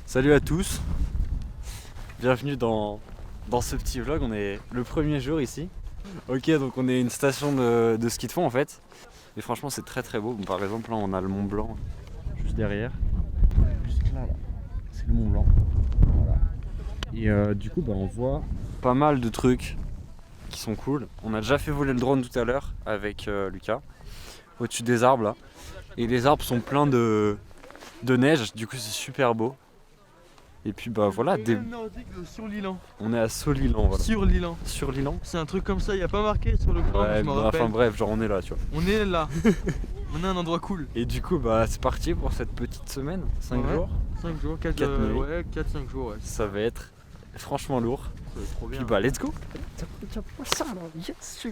Salut à tous, bienvenue dans ce petit vlog, on est le premier jour ici. Ok, donc on est une station de ski de fond en fait. Et franchement c'est très très beau. Bon, par exemple là on a le Mont Blanc juste derrière. Juste là, c'est le Mont Blanc. Voilà. Et du coup on voit pas mal de trucs qui sont cool. On a déjà fait voler le drone tout à l'heure avec Lucas, au-dessus des arbres là. Et les arbres sont pleins de neige, du coup c'est super beau. Et puis voilà, sur l'Ilan. On est à Solilan, voilà. Sur l'Ilan. Sur l'Ilan. C'est un truc comme ça, il n'y a pas marqué sur le plan, Ouais, je me rappelle. enfin bref, genre on est là, tu vois. On est là. On est à un endroit cool. Et du coup, c'est parti pour cette petite semaine, 5 Ouais. jours. 5 jours, 4 nuits. ouais, 4-5 jours, ouais. Ça va être franchement lourd. Ça va être trop bien. Puis let's go. Ça là, yes,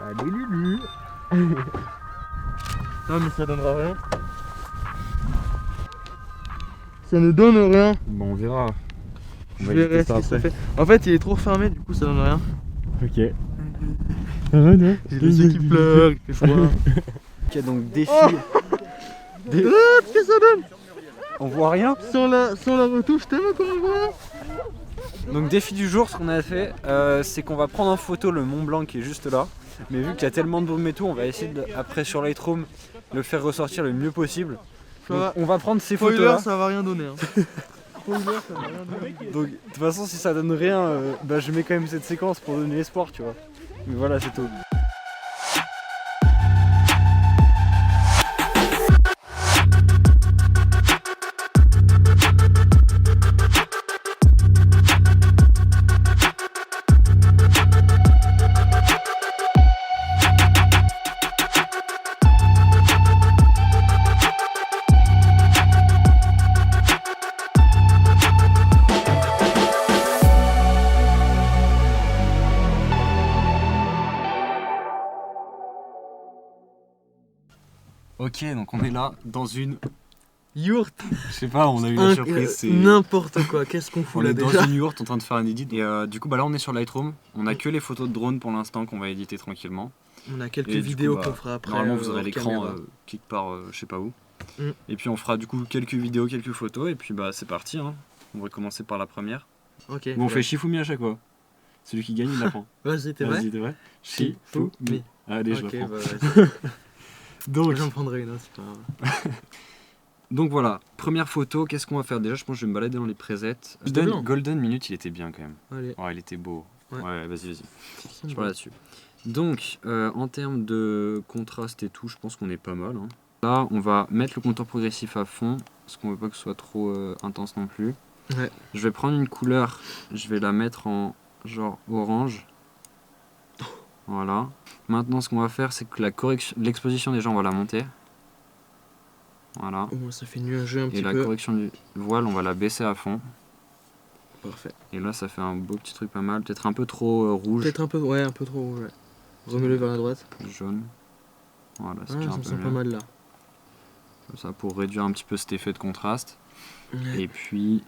Allez Lulu. Non mais ça donnera rien. Ça ne donne rien. Bon, on verra. Je verrai ce que ça fait. En fait il est trop fermé, du coup ça donne rien. Ok. J'ai les yeux qui pleurent, il fait froid. Ok, donc défi. Qu'est-ce que ça donne? On voit rien. Sans la retouche, t'aimes quand on voit? Donc défi du jour, ce qu'on a fait, c'est qu'on va prendre en photo le Mont Blanc qui est juste là. Mais vu qu'il y a tellement de brume et tout, on va essayer après sur Lightroom le faire ressortir le mieux possible. Donc, on va prendre ces photos là. Ça va rien donner. Hein. Spoiler, ça va rien donner. Donc de toute façon si ça donne rien, je mets quand même cette séquence pour donner espoir, tu vois. Mais voilà, c'est tout. Ok, donc on est là dans une Yourte. Je sais pas, on a eu la surprise, c'est... N'importe quoi, qu'est-ce qu'on fout On là est dans déjà? une yourte en train de faire un edit et du coup là on est sur Lightroom. On a que les photos de drone pour l'instant qu'on va éditer tranquillement. On a quelques Et vidéos du coup, qu'on fera après. Normalement vous aurez hors l'écran caméra. quelque part, je sais pas où. Mm. Et puis on fera du coup quelques vidéos, quelques photos et puis c'est parti hein. On va commencer par la première. Ok. Bon, on fait Shifumi à chaque fois. Celui qui gagne il la prend. Vas-y, t'es vrai? Vas-y, t'es vrai? Shifumi. Allez, je Ok, la prends. bah vas-y. Donc, J'en prendrai une, hein, c'est pas grave. donc voilà, première photo, qu'est-ce qu'on va faire? Déjà je pense que je vais me balader dans les presets. Golden Minute il était bien quand même. Allez. Ouais, il était beau. Ouais, vas-y. Je parle là-dessus. Donc, en termes de contraste et tout, je pense qu'on est pas mal. Hein. Là, on va mettre le contour progressif à fond, parce qu'on veut pas que ce soit trop intense non plus. Ouais. Je vais prendre une couleur, je vais la mettre en genre orange. Voilà. Maintenant, ce qu'on va faire, c'est que l'exposition déjà, on va la monter. Voilà. Au moins, ça fait nuageux un petit peu. Et la correction du voile, on va la baisser à fond. Parfait. Et là, ça fait un beau petit truc pas mal. Peut-être un peu trop rouge. Peut-être un peu, ouais, un peu trop rouge. Ouais. Remets-le vers la droite. Jaune. Voilà, c'est Ça un me peu sent mieux. pas mal là. Comme ça, pour réduire un petit peu cet effet de contraste. Ouais. Et puis,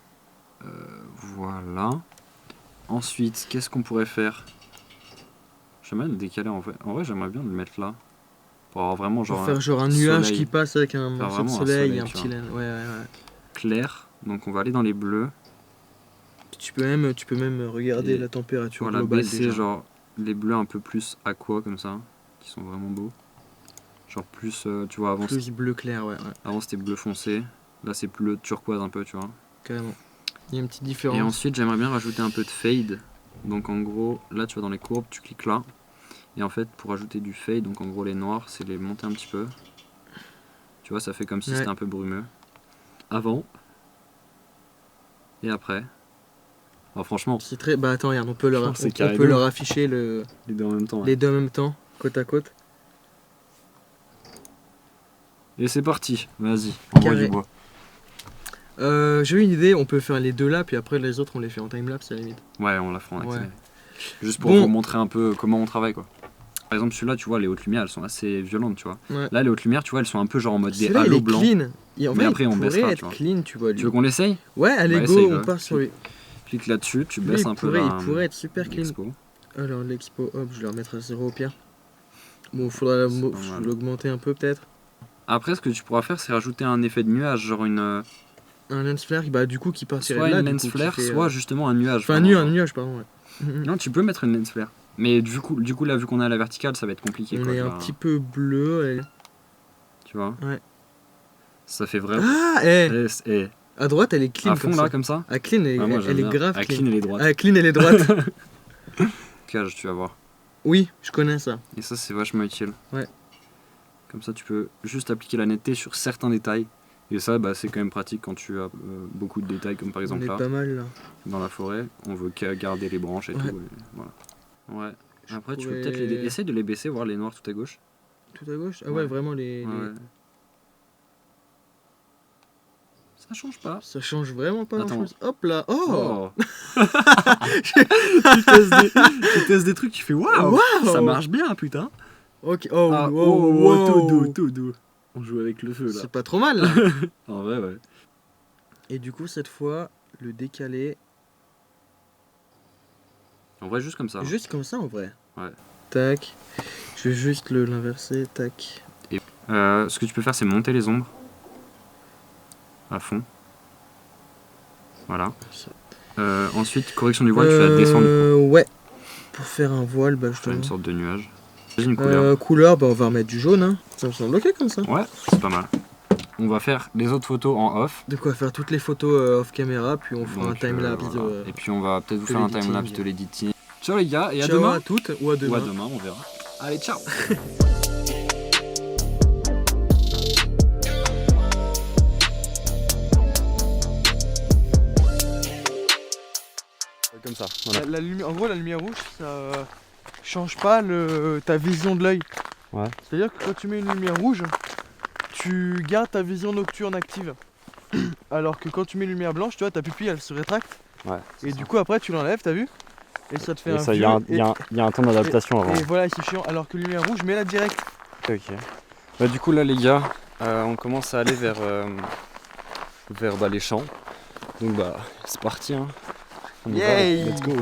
voilà. Ensuite, qu'est-ce qu'on pourrait faire? J'aimerais le décaler en vrai. En vrai, j'aimerais bien le mettre là. Pour avoir vraiment genre. Pour faire genre un nuage soleil. qui passe avec un morceau de vraiment un soleil soleil, et un tu petit vois. laine. Ouais. Clair. Donc on va aller dans les bleus. Tu peux même regarder Et la température voilà, globale baisser déjà. genre les bleus un peu plus aqua comme ça. Qui sont vraiment beaux. Genre plus, tu vois, avant Plus bleu clair, ouais, avant c'était bleu foncé. Là c'est bleu turquoise un peu, tu vois. carrément. Il y a une petite différence. Et ensuite j'aimerais bien rajouter un peu de fade. Donc en gros, là tu vas dans les courbes, tu cliques là. Et en fait pour ajouter du fade, donc en gros les noirs, c'est les monter un petit peu. Tu vois, ça fait comme si c'était un peu brumeux. Avant. Et après. Alors franchement. C'est très... Bah attends, regarde, on peut leur afficher les deux en même temps. Les deux en même temps, côte à côte. Et c'est parti, vas-y, envoie du bois. J'ai eu une idée, on peut faire les deux là, puis après les autres on les fait en timelapse à la limite. Ouais, on la fera en accéléré. Juste pour vous montrer un peu comment on travaille quoi. Par exemple celui-là, tu vois, les hautes lumières elles sont assez violentes, tu vois. Ouais. Là les hautes lumières, tu vois, elles sont un peu genre en mode des halos blancs. Clean. Mais après on baissera, tu vois. Clean, tu vois. Lui. Tu veux qu'on l'essaye? Ouais, allez go, on part sur lui. Clique là-dessus, tu baisses un peu il pourrait être super clean. Expo. Alors l'expo, hop, je vais le remettre à 0 au pire. Bon, faudra l'augmenter un peu peut-être. Après ce que tu pourras faire c'est rajouter un effet de nuage, genre une... Un lens flare, bah du coup qui partirait soit de là. Soit une lens flare, soit justement un nuage. Enfin un nuage pardon, ouais. Non, tu peux mettre une lens flare. Mais du coup là vu qu'on est à la verticale ça va être compliqué. On est un petit peu bleu. Tu vois. Ouais. Ça fait vraiment... Ah à droite elle est clean à fond comme là ça. comme ça. À clean elle est grave clean. Elle est droite. À clean elle est droite. Cage tu vas voir. Oui, je connais ça. Et ça c'est vachement utile. Ouais. Comme ça tu peux juste appliquer la netteté sur certains détails. Et ça bah, c'est quand même pratique quand tu as beaucoup de détails comme par exemple là. Pas mal là. Dans la forêt, on veut garder les branches et tout. Et voilà. Ouais. Après tu peux peut-être essayer de les baisser, voir les noirs tout à gauche. Tout à gauche? Ah ouais, vraiment les... Ça change pas. Ça change vraiment pas grand-chose. Hop là. Oh, tu testes des trucs, tu fais waouh, ça marche bien putain. Ok, tout doux. On joue avec le feu là. C'est pas trop mal là. En vrai ouais. Et du coup cette fois, le décaler... En vrai juste comme ça. Juste comme ça en vrai. Ouais. Tac. Je vais juste l'inverser, tac. Et ce que tu peux faire c'est monter les ombres. À fond. Voilà. Ensuite, correction du voile, tu vas descendre. Ouais. Pour faire un voile, bah je te une sorte de nuage. Une couleur, bah on va remettre du jaune, hein. Ça me semble ok comme ça. Ouais, c'est pas mal. On va faire les autres photos en off. De quoi faire toutes les photos off caméra, puis on fera un timelapse. Voilà. Et puis on va peut-être vous faire un timelapse de l'editing. Ciao les gars, et à demain. Ciao à toutes, ou à demain. Ou à demain, on verra. Allez, ciao. Comme ça. Voilà. En gros, la lumière rouge, ça change pas ta vision de l'œil. Ouais. C'est-à-dire que quand tu mets une lumière rouge, tu gardes ta vision nocturne active. Alors que quand tu mets une lumière blanche, tu vois, ta pupille elle se rétracte. Ouais. Et du coup, après, tu l'enlèves, t'as vu? Et ça te fait il y a un temps d'adaptation avant. Et voilà, c'est chiant. Alors que lumière rouge, mets-la direct. Ok. Bah, du coup, là, les gars, on commence à aller vers les champs. Donc, bah, c'est parti. Hein. On y va, let's go.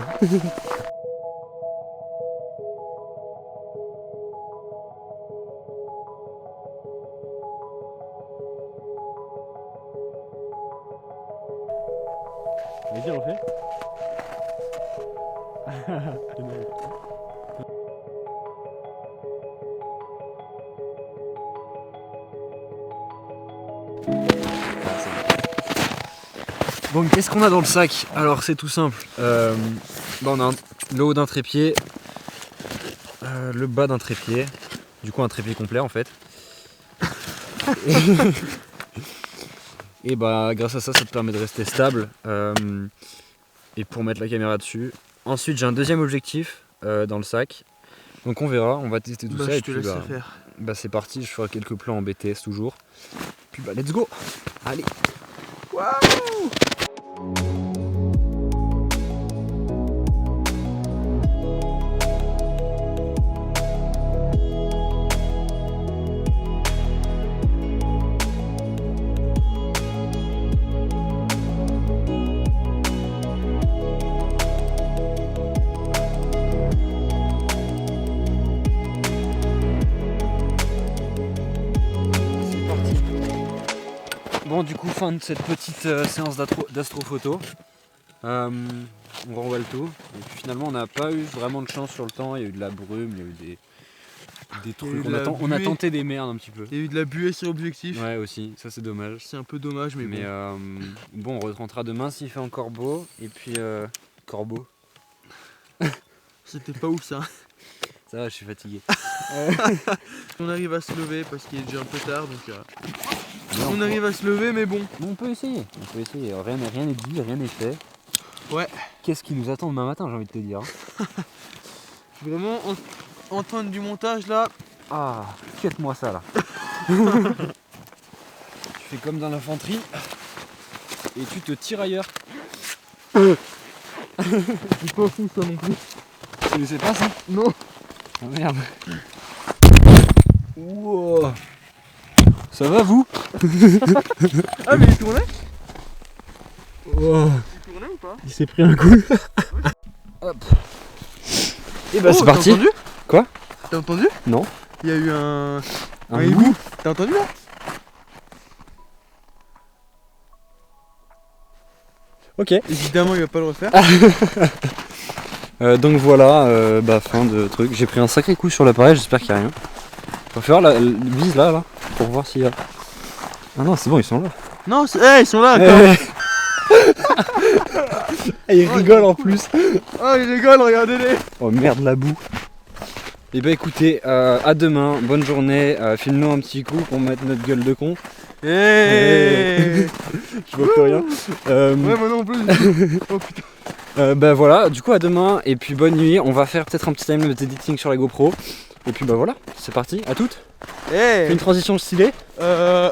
Vas-y, on fait. Donc qu'est-ce qu'on a dans le sac? Alors c'est tout simple. On a le haut d'un trépied, le bas d'un trépied, du coup un trépied complet en fait. Et bah grâce à ça, ça te permet de rester stable et pour mettre la caméra dessus. Ensuite j'ai un deuxième objectif dans le sac. Donc on verra, on va tester tout ça et puis c'est parti, je ferai quelques plans en BTS toujours. Puis bah let's go. Allez. Waouh. Bon du coup fin de cette petite séance d'astrophoto. On renvoie le tout. Et puis finalement on n'a pas eu vraiment de chance sur le temps, il y a eu de la brume, il y a eu Des Il y a eu trucs. de la On a buée. tenté des merdes un petit peu. Il y a eu de la buée sur l'objectif. Ouais, aussi, ça c'est dommage. C'est un peu dommage, mais, Mais bon, on rentrera demain s'il fait encore beau. Et puis, corbeau. c'était pas ouf ça. Ça va, je suis fatigué. On arrive à se lever parce qu'il est déjà un peu tard, donc Mais on arrive à se lever, mais bon. on peut essayer. On peut essayer. Rien n'est dit, rien n'est fait. Ouais. Qu'est-ce qui nous attend demain matin, j'ai envie de te dire. Vraiment, entendre du montage là. Ah, quitte-moi ça là. Tu fais comme dans l'infanterie et tu te tires ailleurs. C'est pas fou ça non plus. Tu connaissais pas ça? Non. Oh merde. Wow. Ça va vous? Ah, mais il tournait? Oh. Il tournait ou pas? Il s'est pris un coup. Hop. Et bah c'est parti. T'as entendu? Quoi? T'as entendu? Non. Il y a eu un hibou. hibou. T'as entendu là? Ok. Évidemment, il va pas le refaire. Donc voilà, fin de truc. J'ai pris un sacré coup sur l'appareil, j'espère qu'il n'y a rien. On va faire la vise là, pour voir s'il y a. Ah non, c'est bon, ils sont là. Non, ils sont là encore. Ils rigolent en plus. Oh, ils rigolent, regardez-les. Oh merde, la boue. Et bah écoutez, à demain, bonne journée. Filme-nous un petit coup pour mettre notre gueule de con. Hey. Je vois plus rien. Ouais, moi non plus. Oh putain. Bah voilà, du coup à demain et puis bonne nuit. On va faire peut-être un petit time editing sur la GoPro. Et puis bah voilà, c'est parti, à toutes. Fais une transition stylée. Je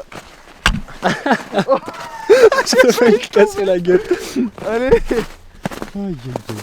te fais casser la gueule. Allez. Aïe, aïe, aïe.